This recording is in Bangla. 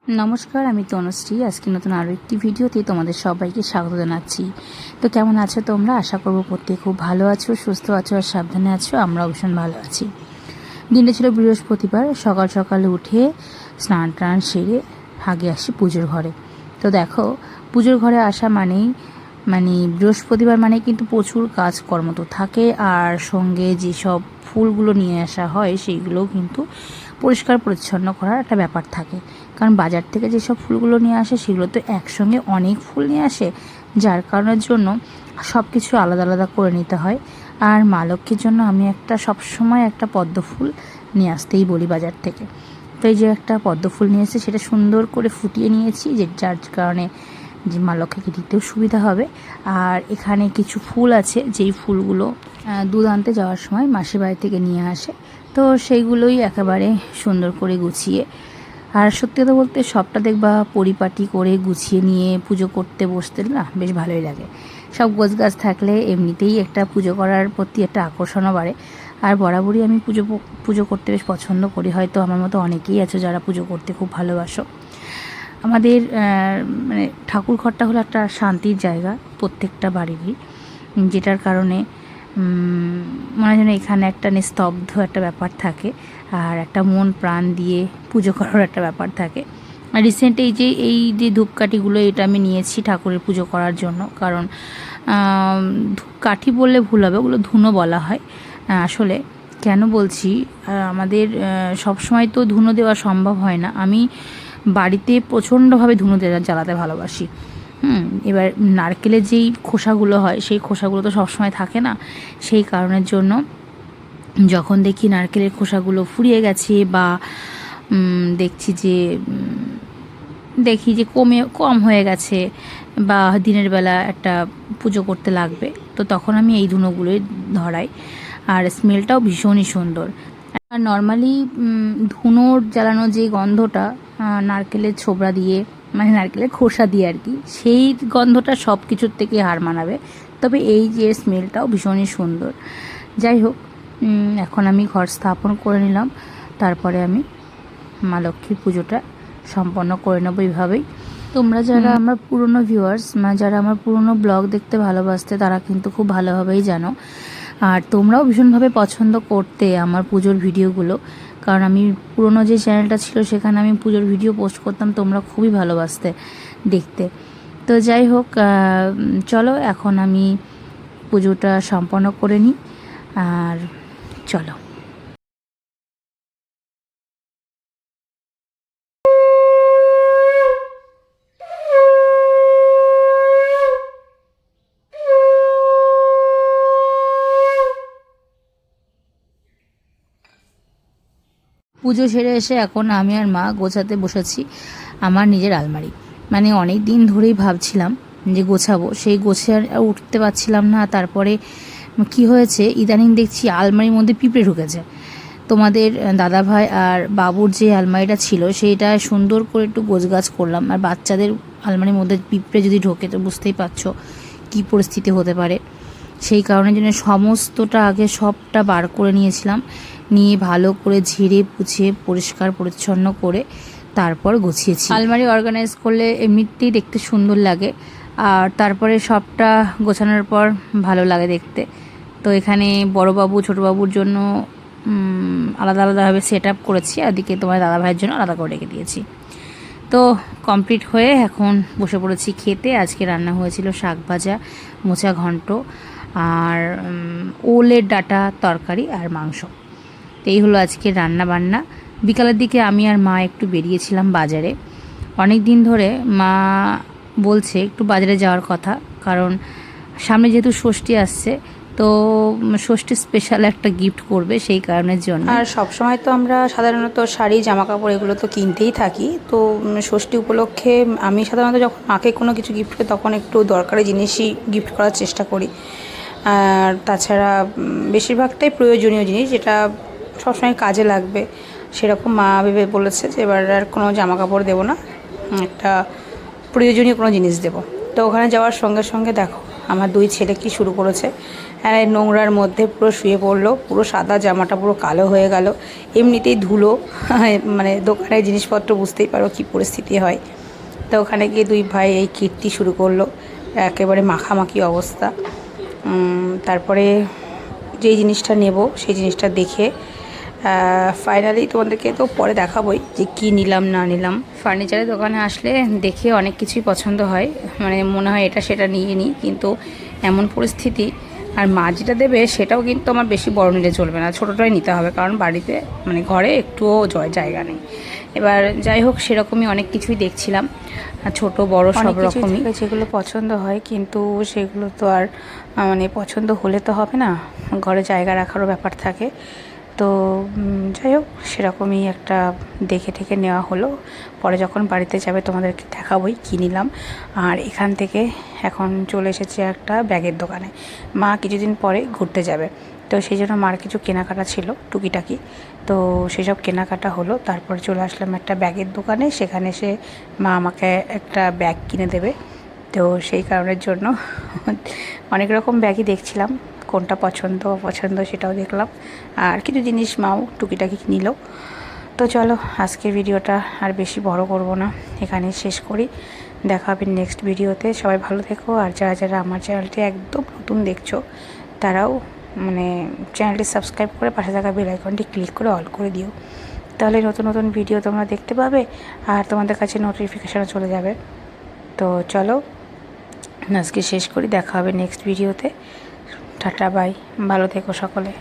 নমস্কার, আমি তনুশ্রী। আজকে নতুন আরও একটি ভিডিওতে তোমাদের সবাইকে স্বাগত জানাচ্ছি। তো কেমন আছো তোমরা? আশা করবো প্রত্যেকে খুব ভালো আছো, সুস্থ আছো আর সাবধানে আছো। আমরাও ভীষণ ভালো আছি। দিনটা ছিল বৃহস্পতিবার। সকাল সকালে উঠে স্নান টান সেরে আগে আসি পুজোর ঘরে। তো দেখো, পুজোর ঘরে আসা মানে বৃহস্পতিবার মানে কিন্তু প্রচুর কাজকর্ম তো থাকে, আর সঙ্গে যেসব ফুলগুলো নিয়ে আসা হয় সেইগুলোও কিন্তু পরিষ্কার পরিচ্ছন্ন করার একটা ব্যাপার থাকে। কারণ বাজার থেকে যেসব ফুলগুলো নিয়ে আসে সেগুলো তো একসঙ্গে অনেক ফুল নিয়ে আসে, যার কারণের জন্য সব কিছু আলাদা আলাদা করে নিতে হয়। আর মা লক্ষ্মীর জন্য আমি সবসময় একটা পদ্ম ফুল নিয়ে আসতেই বলি বাজার থেকে। তো এই যে একটা পদ্ম ফুল নিয়ে এসেছি, সেটা সুন্দর করে ফুটিয়ে নিয়েছি, যার কারণে যে মা লক্ষ্মীকে দিতেও সুবিধা হবে। আর এখানে কিছু ফুল আছে যেই ফুলগুলো দুধ আনতে যাওয়ার সময় মাসির বাড়ি থেকে নিয়ে আসে। তো সেইগুলোই একেবারে সুন্দর করে গুছিয়ে, আর সত্যি কথা বলতে সবটা দেখবা পরিপাটি করে গুছিয়ে নিয়ে পুজো করতে বসতে না বেশ ভালোই লাগে। সব গোছগাছ থাকলে এমনিতেই একটা পুজো করার প্রতি একটা আকর্ষণও বাড়ে। আর বরাবরই আমি পুজো করতে বেশ পছন্দ করি। হয়তো আমার মতো অনেকেই আছে যারা পুজো করতে খুব ভালোবাসো। আমাদের মানে ঠাকুর ঘরটা হলো একটা শান্তির জায়গা প্রত্যেকটা বাড়িরই, যেটার কারণে মনে হয় যেন এখানে একটা নিস্তব্ধ একটা ব্যাপার থাকে, আর একটা মন প্রাণ দিয়ে পুজো করার একটা ব্যাপার থাকে। আর রিসেন্ট এই যে ধূপকাঠিগুলো, এটা আমি নিয়েছি ঠাকুরের পুজো করার জন্য। কারণ ধূপকাঠি বললে ভুল হবে, ওগুলো ধুনো বলা হয়। আসলে কেন বলছি, আমাদের সবসময় তো ধুনো দেওয়া সম্ভব হয় না। আমি বাড়িতে প্রচণ্ডভাবে ধুনো জ্বালাতে ভালোবাসি। এবার নারকেলের যেই খোসাগুলো হয় সেই খোসাগুলো তো সবসময় থাকে না। সেই কারণের জন্য যখন দেখি নারকেলের খোসাগুলো ফুরিয়ে গেছে বা দেখি যে কম হয়ে গেছে বা দিনের বেলা একটা পুজো করতে লাগবে, তো তখন আমি এই ধুনোগুলোই ধরাই। আর স্মেলটাও ভীষণই সুন্দর। আর নর্মালি ধুনোর জ্বালানো যে গন্ধটা নারকেলের ছোবড়া দিয়ে, মানে নারকেলের খোসা দিয়ে আর কি, সেই গন্ধটা সব কিছুর থেকে হার মানাবে। তবে এই যে স্মেলটাও ভীষণই সুন্দর। যাই হোক, এখন আমি ঘর স্থাপন করে নিলাম, তারপরে আমি মা লক্ষ্মীর পুজোটা সম্পন্ন করে নেবো এইভাবেই। তোমরা যারা আমার পুরনো ভিউয়ার্স, যারা আমার পুরনো ব্লগ দেখতে ভালোবাসতে, তারা কিন্তু খুব ভালোভাবেই জানো। আর তোমরাও ভীষণভাবে পছন্দ করতে আমার পুজোর ভিডিওগুলো, কারণ আমি পুরনো যে চ্যানেলটা ছিল সেখানে আমি পুজোর ভিডিও পোস্ট করতাম, তোমরা খুবই ভালোবাসতে দেখতে। তো যাই হোক, চলো এখন আমি পুজোটা সম্পন্ন করে নিই। আর চলো, পুজো সেরে এসে এখন আমি আর মা গোছাতে বসেছি আমার নিজের আলমারি। মানে অনেক দিন ধরেই ভাবছিলাম যে গোছাবো, সেই গোছে আর উঠতে পারছিলাম না। তারপরে কি হয়েছে, ইদানিং দেখছি আলমারির মধ্যে পিঁপড়ে ঢুকেছে। তোমাদের দাদাভাই আর বাবুর যে আলমারিটা ছিল সেইটা সুন্দর করে একটু গোছগাছ করলাম, আর বাচ্চাদের আলমারির মধ্যে পিঁপড়ে যদি ঢোকে তো বুঝতেই পারছো কী পরিস্থিতি হতে পারে। সেই কারণের জন্য সমস্তটা আগে সবটা বার করে নিয়েছিলাম, নিয়ে ভালো করে ঝেড়ে পুছে পরিষ্কার পরিচ্ছন্ন করে তারপর গুছিয়েছি। আলমারি অর্গানাইজ করলে এমনিতেই দেখতে সুন্দর লাগে, আর তারপরে সবটা গোছানোর পর ভালো লাগে দেখতে। তো এখানে বড়োবাবু ছোটোবাবুর জন্য আলাদা আলাদাভাবে সেট আপ করেছি, আর দিকে তোমার দাদাভাইয়ের জন্য আলাদা করে রেখে দিয়েছি। তো কমপ্লিট হয়ে এখন বসে পড়েছি খেতে। আজকে রান্না হয়েছিল শাক ভাজা, মোচা ঘন্ট, আর ওলের ডাঁটা তরকারি আর মাংস। তো এই হলো আজকে রান্না বান্না। বিকালের দিকে আমি আর মা একটু বেরিয়েছিলাম বাজারে। অনেক দিন ধরে মা বলছে একটু বাজারে যাওয়ার কথা, কারণ সামনে যেহেতু ষষ্ঠী আসছে, তো ষষ্ঠী স্পেশাল একটা গিফট করবে, সেই কারণের জন্য। আর সবসময় তো আমরা সাধারণত শাড়ি জামা কাপড় এগুলো তো কিনতেই থাকি। তো ষষ্ঠী উপলক্ষে আমি সাধারণত যখন মাকে কোনো কিছু গিফট করি তখন একটু দরকারি জিনিসই গিফট করার চেষ্টা করি। আর তাছাড়া বেশিরভাগটাই প্রয়োজনীয় জিনিস, যেটা সবসময় কাজে লাগবে, সেরকম মা ভেবে বলেছে যে এবার আর কোনো জামা কাপড় দেবো না, একটা প্রয়োজনীয় কোনো জিনিস দেবো। তো ওখানে যাওয়ার সঙ্গে সঙ্গে দেখো আমার 2 ছেলে কি শুরু করেছে, হ্যাঁ নোংরার মধ্যে পুরো শুয়ে পড়লো, পুরো সাদা জামাটা পুরো কালো হয়ে গেল, এমনিতেই ধুলো মানে দোকানের জিনিসপত্র বুঝতেই পারো কী পরিস্থিতি হয়। তো ওখানে গিয়ে 2 ভাই এই কীর্তি শুরু করলো, একেবারে মাখামাখি অবস্থা। তারপরে যেই জিনিসটা নেব সেই জিনিসটা দেখে ফাইনালি তোমাদেরকে তো পরে দেখাবোই যে কী নিলাম না নিলাম। ফার্নিচারের দোকানে আসলে দেখে অনেক কিছুই পছন্দ হয়, মানে মনে হয় এটা সেটা নিয়ে নিই, কিন্তু এমন পরিস্থিতি আর মা যেটা দেবে সেটাও কিন্তু আমার বেশি বড় নিলে চলবে না, ছোটোটাই নিতে হবে, কারণ বাড়িতে মানে ঘরে একটুও জায়গা নেই। এবার যাই হোক সেরকমই অনেক কিছুই দেখছিলাম, ছোট বড় সব রকমই, যেগুলো পছন্দ হয়, কিন্তু সেগুলো তো আর মানে পছন্দ হলে তো হবে না, ঘরে জায়গা রাখারও ব্যাপার থাকে। তো যাই হোক সেরকমই একটা দেখে ঠেকে নেওয়া হলো, পরে যখন বাড়িতে যাবে তোমাদেরকে দেখাবোই কী নিলাম। আর এখান থেকে এখন চলে এসেছে একটা ব্যাগের দোকানে, মা কিছুদিন পরে ঘুরতে যাবে, তো সেই জন্য মার কিছু কেনাকাটা ছিল টুকিটাকি, তো সেসব কেনাকাটা হলো। তারপরে চলে আসলাম একটা ব্যাগের দোকানে, সেখানে এসে মা আমাকে একটা ব্যাগ কিনে দেবে, তো সেই কারণের জন্য অনেক রকম ব্যাগই দেখছিলাম, কোনটা পছন্দ অপছন্দ সেটাও দেখলাম, আর কিছু জিনিস মাও টুকিটাকি নিল। তো চলো আজকের ভিডিওটা আর বেশি বড় করব না, এখানেই শেষ করি, দেখা হবে নেক্সট ভিডিওতে। সবাই ভালো থেকো, আর যারা যারা আমার চ্যানেলটি একদম নতুন দেখছো তারাও মানে চ্যানেলটি সাবস্ক্রাইব করে পাশে থাকা বেল আইকনটি ক্লিক করে অল করে দিও, তাহলে নতুন নতুন ভিডিও তোমরা দেখতে পাবে আর তোমাদের কাছে নোটিফিকেশানও চলে যাবে। তো চলো আজকে শেষ করি, দেখা হবে নেক্সট ভিডিওতে। টাটা বাই, ভালো থেকো সকলে।